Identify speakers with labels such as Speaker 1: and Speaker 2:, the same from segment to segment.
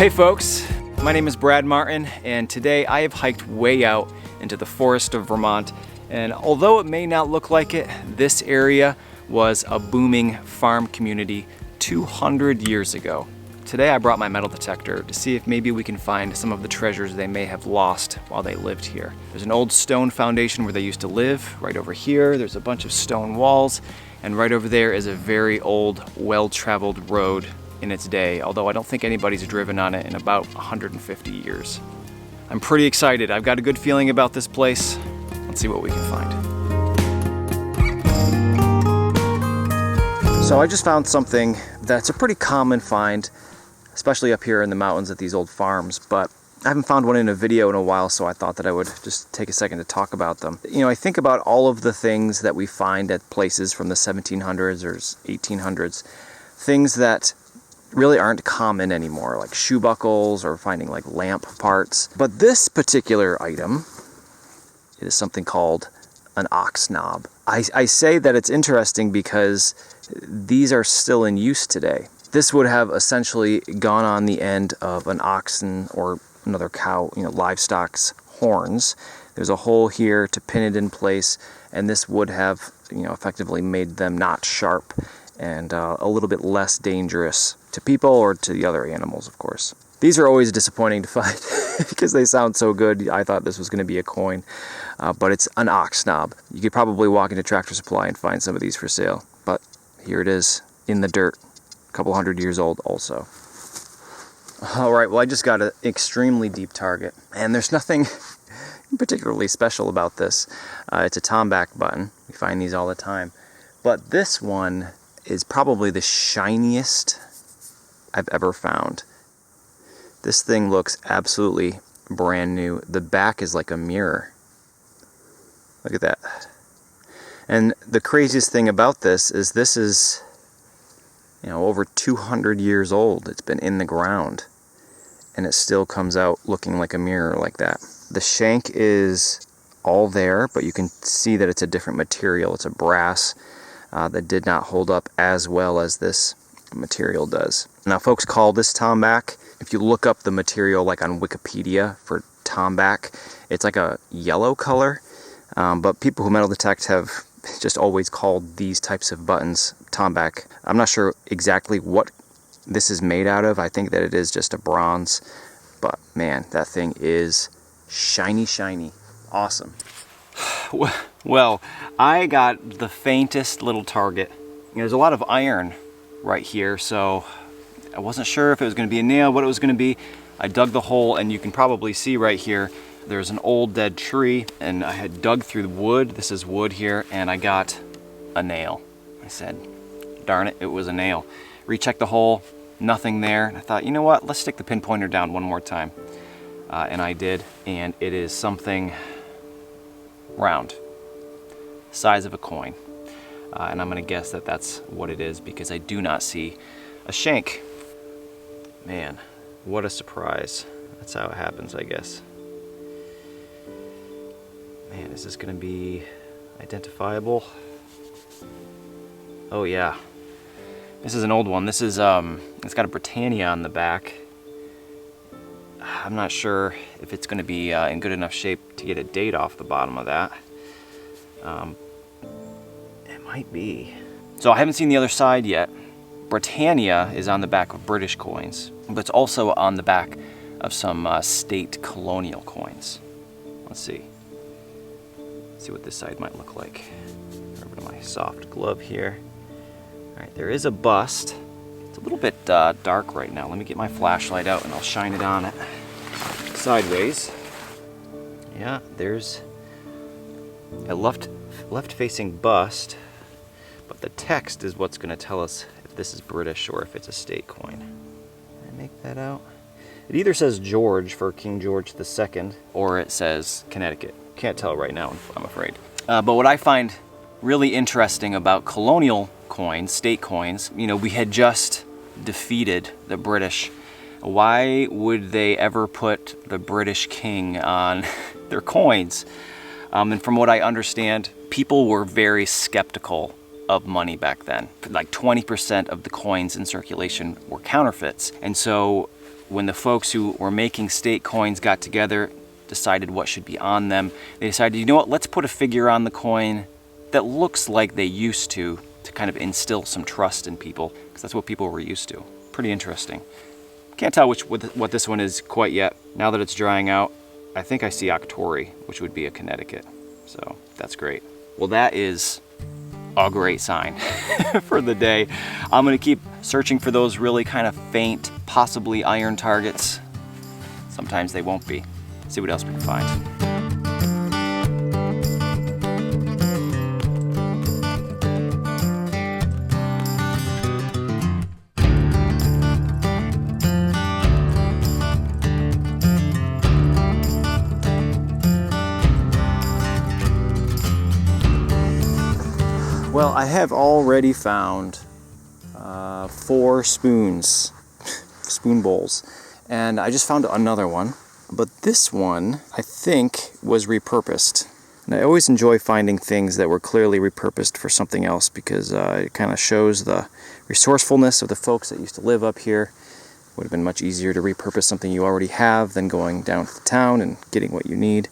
Speaker 1: Hey folks, my name is Brad Martin, and today I have hiked way out into the forest of Vermont. And although it may not look like it, this area was a booming farm community 200 years ago. Today I brought my metal detector to see if maybe we can find some of the treasures they may have lost while they lived here. There's an old stone foundation where they used to live. Right over here, there's a bunch of stone walls, and right over there is a very old, well-traveled road in its day, although I don't think anybody's driven on it in about 150 years. I'm pretty excited. I've got a good feeling about this place. Let's see what we can find. So I just found something that's a pretty common find, especially up here in the mountains at these old farms, but I haven't found one in a video in a while, so I thought that I would just take a second to talk about them. You know, I think about all of the things that we find at places from the 1700s or 1800s, things that really aren't common anymore, like shoe buckles or finding like lamp parts. But this particular item is something called an ox knob. I say that it's interesting because these are still in use today. This would have essentially gone on the end of an oxen or another cow, livestock's horns. There's a hole here to pin it in place, and this would have, effectively made them not sharp and a little bit less dangerous to people or to the other animals, of course. These are always disappointing to find because they sound so good. I thought this was going to be a coin, but it's an ox knob. You could probably walk into Tractor Supply and find some of these for sale, but here it is in the dirt, a couple hundred years old also. All right, well, I just got an extremely deep target, and there's nothing particularly special about this. It's a tomback button. We find these all the time, but this one is probably the shiniest I've ever found. This thing looks absolutely brand new. The back is like a mirror. Look at that. And the craziest thing about this is, over 200 years old. It's been in the ground, and it still comes out looking like a mirror like that. The shank is all there, but you can see that it's a different material. It's a brass that did not hold up as well as this material does. Now, folks call this tomback. If you look up the material like on Wikipedia for tomback, it's like a yellow color, but people who metal detect have just always called these types of buttons tomback. I'm not sure exactly what this is made out of. I think that it is just a bronze, but man, that thing is shiny, shiny. Awesome. Well, I got the faintest little target. There's a lot of iron right here, so I wasn't sure if it was going to be a nail, what it was going to be. I dug the hole, and you can probably see right here, there's an old dead tree, and I had dug through the wood. This is wood here, and I got a nail. I said, darn it, it was a nail. Rechecked the hole, nothing there. And I thought, you know what, let's stick the pinpointer down one more time. And I did, and it is something round, size of a coin. And I'm gonna guess that that's what it is because I do not see a shank. Man, what a surprise. That's how it happens, I guess. Man, is this gonna be identifiable? Oh yeah. This is an old one. This is, it's got a Britannia on the back. I'm not sure if it's gonna be in good enough shape to get a date off the bottom of that. It might be. So I haven't seen the other side yet. Britannia is on the back of British coins, but it's also on the back of some state colonial coins. Let's see. Let's see what this side might look like. Over to my soft glove here. All right, there is a bust. It's a little bit dark right now. Let me get my flashlight out and I'll shine it on it sideways. Yeah, there's a left-facing bust, but the text is what's going to tell us if this is British or if it's a state coin. Can I make that out? It either says George for King George II, or it says Connecticut. Can't tell right now, I'm afraid. But what I find really interesting about colonial coins, state coins, we had just defeated the British. Why would they ever put the British king on their coins? And from what I understand, people were very skeptical of money back then. Like 20% of the coins in circulation were counterfeits. And so when the folks who were making state coins got together, decided what should be on them, they decided, you know what, let's put a figure on the coin that looks like they used to kind of instill some trust in people, because that's what people were used to. Pretty interesting. Can't tell what this one is quite yet. Now that it's drying out, I think I see Octory, which would be a Connecticut. So that's great. Well, that is a great sign for the day. I'm gonna keep searching for those really kind of faint, possibly iron targets. Sometimes they won't be. See what else we can find. Well, I have already found 4 spoon bowls, and I just found another one, but this one I think was repurposed. And I always enjoy finding things that were clearly repurposed for something else, because it kind of shows the resourcefulness of the folks that used to live up here. It would have been much easier to repurpose something you already have than going down to the town and getting what you need.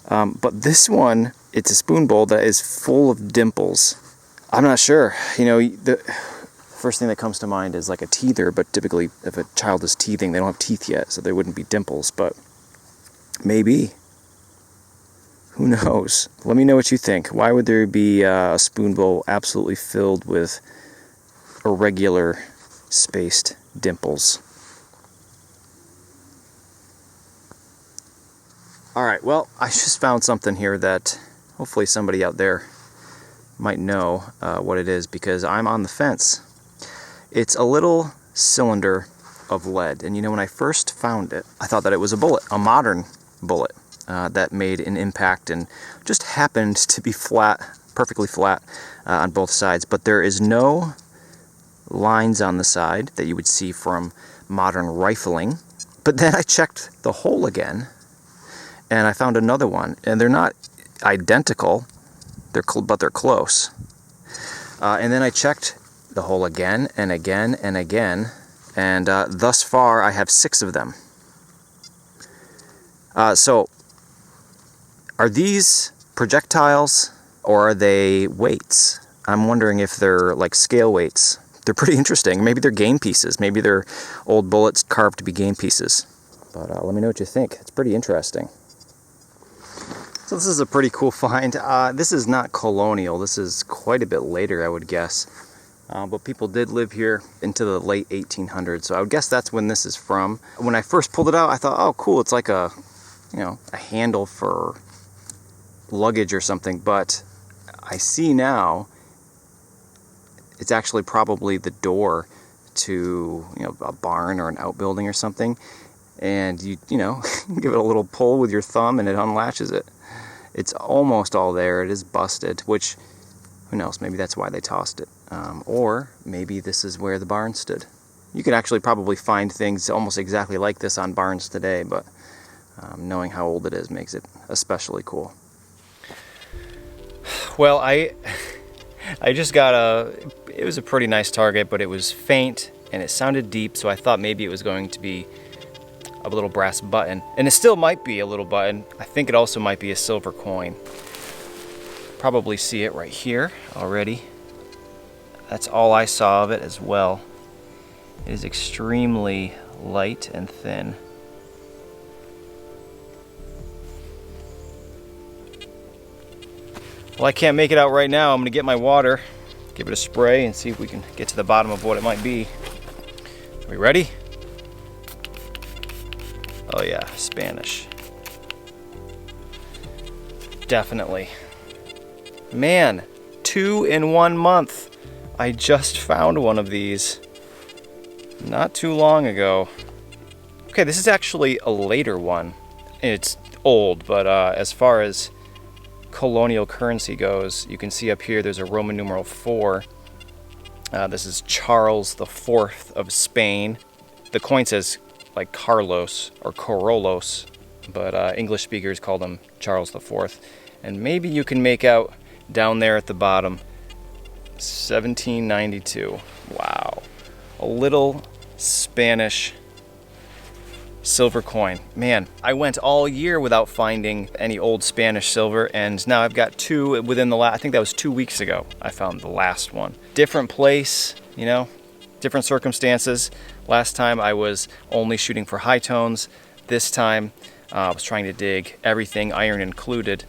Speaker 1: But this one, it's a spoon bowl that is full of dimples. I'm not sure. You know, the first thing that comes to mind is like a teether, but typically if a child is teething, they don't have teeth yet, so there wouldn't be dimples, but maybe. Who knows? Let me know what you think. Why would there be a spoon bowl absolutely filled with irregular spaced dimples? Alright, well, I just found something here that hopefully somebody out there might know what it is, because I'm on the fence. It's a little cylinder of lead, and you know, when I first found it, I thought that it was a bullet, a modern bullet that made an impact and just happened to be flat, perfectly flat on both sides, but there is no lines on the side that you would see from modern rifling. But then I checked the hole again, and I found another one, and they're not identical, but they're close. And then I checked the hole again and again and again, and thus far I have 6 of them. So, are these projectiles or are they weights? I'm wondering if they're like scale weights. They're pretty interesting. Maybe they're game pieces. Maybe they're old bullets carved to be game pieces. But let me know what you think. It's pretty interesting. So this is a pretty cool find. This is not colonial. This is quite a bit later, I would guess. But people did live here into the late 1800s, so I would guess that's when this is from. When I first pulled it out, I thought, oh, cool, it's like a handle for luggage or something. But I see now it's actually probably the door to a barn or an outbuilding or something. And you give it a little pull with your thumb and it unlatches it. It's almost all there. It is busted, which, who knows, maybe that's why they tossed it. Or maybe this is where the barn stood. You can actually probably find things almost exactly like this on barns today, but knowing how old it is makes it especially cool. Well, I just got it was a pretty nice target, but it was faint and it sounded deep, so I thought maybe it was going to be a little brass button, and it still might be a little button. I think it also might be a silver coin. Probably see it right here already. That's all I saw of it as well. It is extremely light and thin. Well, I can't make it out right now. I'm gonna get my water, give it a spray, and see if we can get to the bottom of what it might be. Are we ready? Oh yeah, Spanish. Definitely. Man, 2 in 1 month. I just found one of these not too long ago. Okay, this is actually a later one. It's old, but as far as colonial currency goes, you can see up here there's a Roman numeral 4. This is Charles IV of Spain. The coin says like Carlos or Corolos, but English speakers call them Charles IV. And maybe you can make out down there at the bottom, 1792. Wow. A little Spanish silver coin. Man, I went all year without finding any old Spanish silver, and now I've got two within the last, I think that was 2 weeks ago, I found the last one. Different place, you know, different circumstances. Last time I was only shooting for high tones. This time I was trying to dig everything, iron included.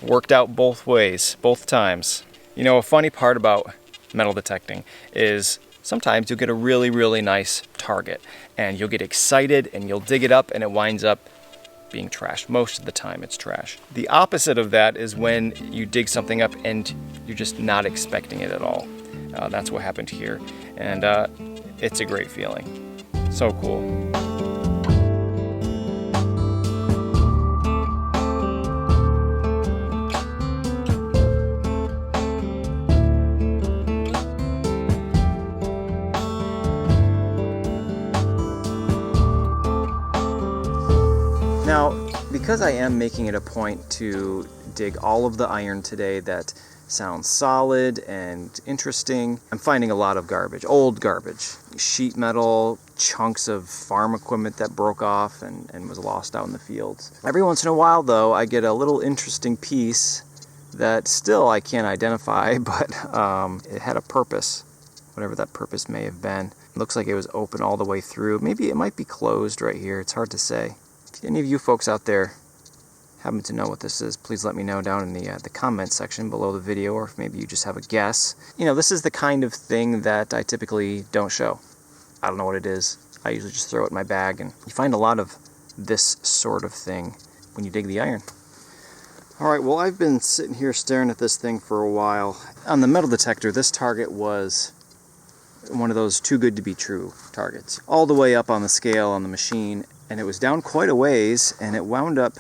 Speaker 1: Worked out both ways, both times. You know, a funny part about metal detecting is sometimes you'll get a really, really nice target and you'll get excited and you'll dig it up and it winds up being trash. Most of the time it's trash. The opposite of that is when you dig something up and you're just not expecting it at all. That's what happened here. And it's a great feeling. So cool. Now, because I am making it a point to dig all of the iron today that sounds solid and interesting, I'm finding a lot of garbage, old garbage, sheet metal, chunks of farm equipment that broke off and was lost out in the fields. Every once in a while, though, I get a little interesting piece that still I can't identify, but it had a purpose, whatever that purpose may have been. It looks like it was open all the way through. Maybe it might be closed right here. It's hard to say. If any of you folks out there happen to know what this is, please let me know down in the comment section below the video, or if maybe you just have a guess. You know, this is the kind of thing that I typically don't show. I don't know what it is. I usually just throw it in my bag, and you find a lot of this sort of thing when you dig the iron. Alright, well, I've been sitting here staring at this thing for a while. On the metal detector, this target was one of those too good to be true targets. All the way up on the scale on the machine, and it was down quite a ways, and it wound up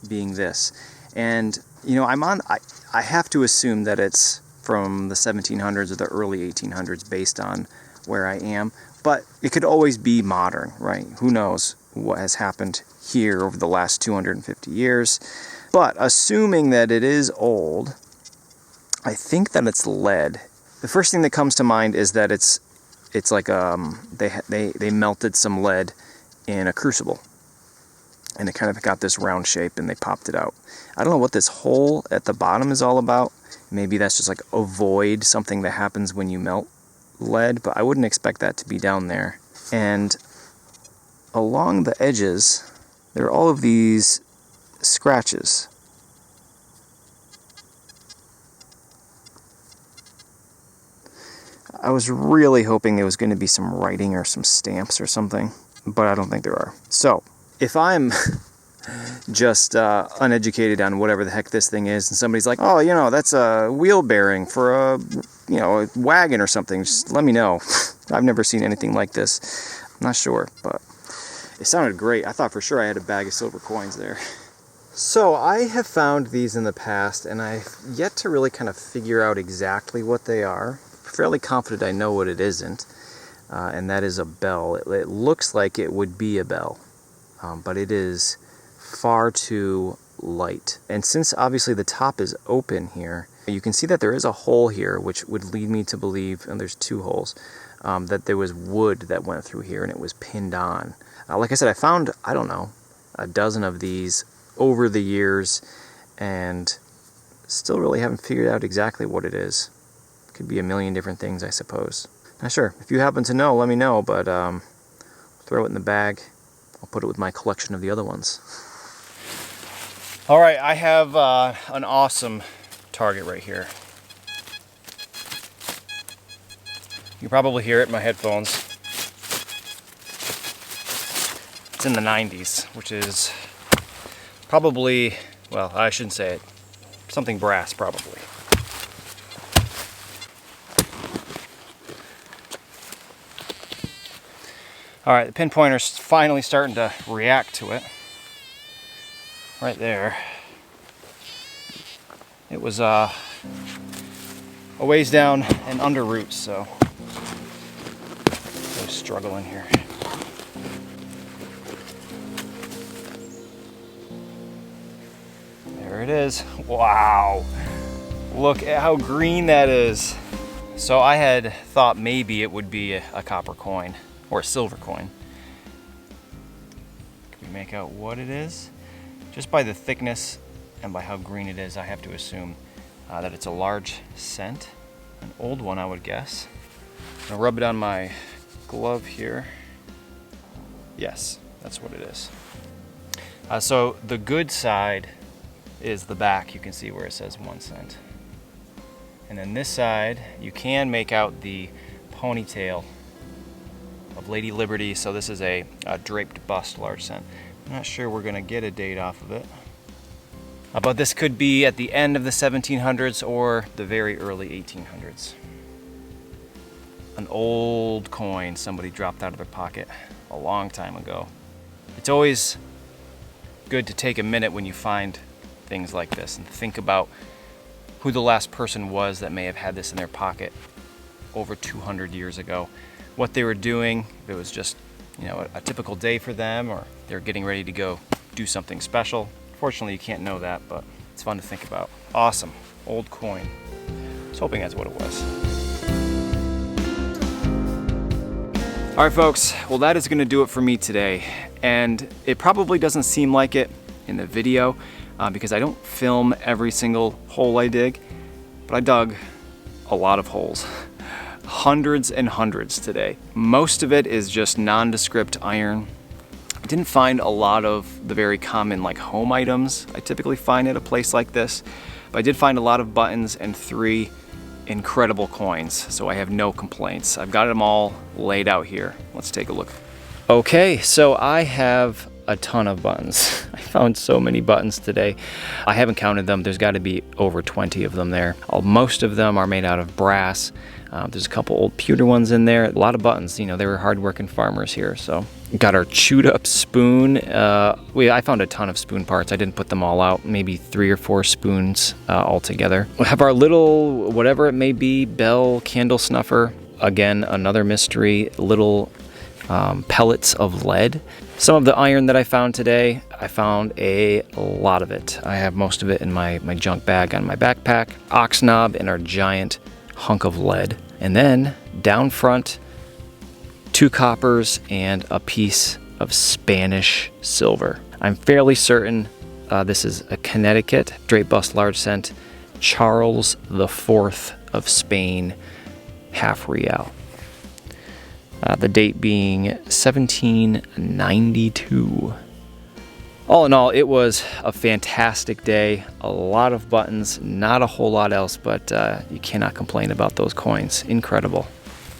Speaker 1: being this. And, you know, I have to assume that it's from the 1700s or the early 1800s based on where I am, but it could always be modern, right? Who knows what has happened here over the last 250 years. But assuming that it is old, I think that it's lead. The first thing that comes to mind is that it's like they melted some lead in a crucible, and it kind of got this round shape and they popped it out. I don't know what this hole at the bottom is all about. Maybe that's just like a void, something that happens when you melt lead, but I wouldn't expect that to be down there. And along the edges there are all of these scratches. I was really hoping there was going to be some writing or some stamps or something, but I don't think there are. So, if I'm just uneducated on whatever the heck this thing is, and somebody's like, oh, you know, that's a wheel bearing for a wagon or something, just let me know. I've never seen anything like this. I'm not sure, but it sounded great. I thought for sure I had a bag of silver coins there. So, I have found these in the past, and I've yet to really kind of figure out exactly what they are. Fairly confident I know what it isn't. And that is a bell. It looks like it would be a bell, but it is far too light. And since obviously the top is open here, you can see that there is a hole here, which would lead me to believe, and there's two holes, that there was wood that went through here and it was pinned on. Like I said, I found, I don't know, a dozen of these over the years, and still really haven't figured out exactly what it is. Could be a million different things, I suppose. Not sure. If you happen to know, let me know, but throw it in the bag. I'll put it with my collection of the other ones. All right, I have an awesome target right here. You probably hear it in my headphones. It's in the 90s, which is probably, well, I shouldn't say it, something brass probably. Alright, the pinpointer's finally starting to react to it. Right there. It was a ways down and under roots, so I was struggling here. There it is. Wow! Look at how green that is. So I had thought maybe it would be a copper coin or a silver coin. you make out what it is. Just by the thickness and by how green it is, I have to assume that it's a large cent. An old one, I would guess. I'm gonna rub it on my glove here. Yes, that's what it is. So the good side is the back. You can see where it says 1 cent. And then this side, you can make out the ponytail of Lady Liberty. So this is a draped bust large cent. I'm not sure we're gonna get a date off of it. But this could be at the end of the 1700s or the very early 1800s. An old coin somebody dropped out of their pocket a long time ago. It's always good to take a minute when you find things like this and think about who the last person was that may have had this in their pocket over 200 years ago, what they were doing, if it was just, you know, a typical day for them, or they're getting ready to go do something special. Fortunately, you can't know that, but it's fun to think about. Awesome, old coin. I was hoping that's what it was. All right, folks, well, that is gonna do it for me today. And it probably doesn't seem like it in the video because I don't film every single hole I dig, but I dug a lot of holes. Hundreds and hundreds today. Most of it is just nondescript iron. I didn't find a lot of the very common like home items I typically find at a place like this, but I did find a lot of buttons and 3 incredible coins, so I have no complaints. I've got them all laid out here. Let's take a look. Okay, so I have a ton of buttons. I found so many buttons today. I haven't counted them. There's got to be over 20 of them there. Most of them are made out of brass. There's a couple old pewter ones in there. A lot of buttons. You know, they were hardworking farmers here. So got our chewed up spoon. I found a ton of spoon parts. I didn't put them all out. Maybe 3 or 4 spoons all together. We have our little, whatever it may be, bell candle snuffer. Again, another mystery. Little pellets of lead. Some of the iron that I found today, I found a lot of it. I have most of it in my junk bag on my backpack. Ox knob and our giant hunk of lead. And then down front, 2 coppers and a piece of Spanish silver. I'm fairly certain this is a Connecticut draped bust large cent, Charles IV of Spain, half real. The date being 1792. All in all, it was a fantastic day. A lot of buttons, not a whole lot else, but you cannot complain about those coins. Incredible.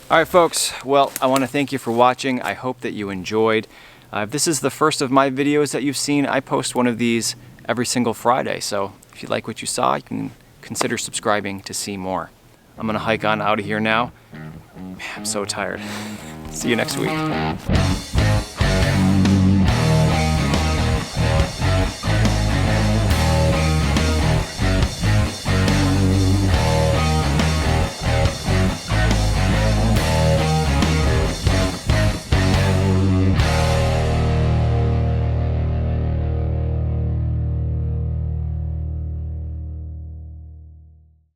Speaker 1: All right, folks. Well, I want to thank you for watching. I hope that you enjoyed. If this is the first of my videos that you've seen, I post one of these every single Friday. So if you like what you saw, you can consider subscribing to see more. I'm gonna hike on out of here now. I'm so tired. See you next week.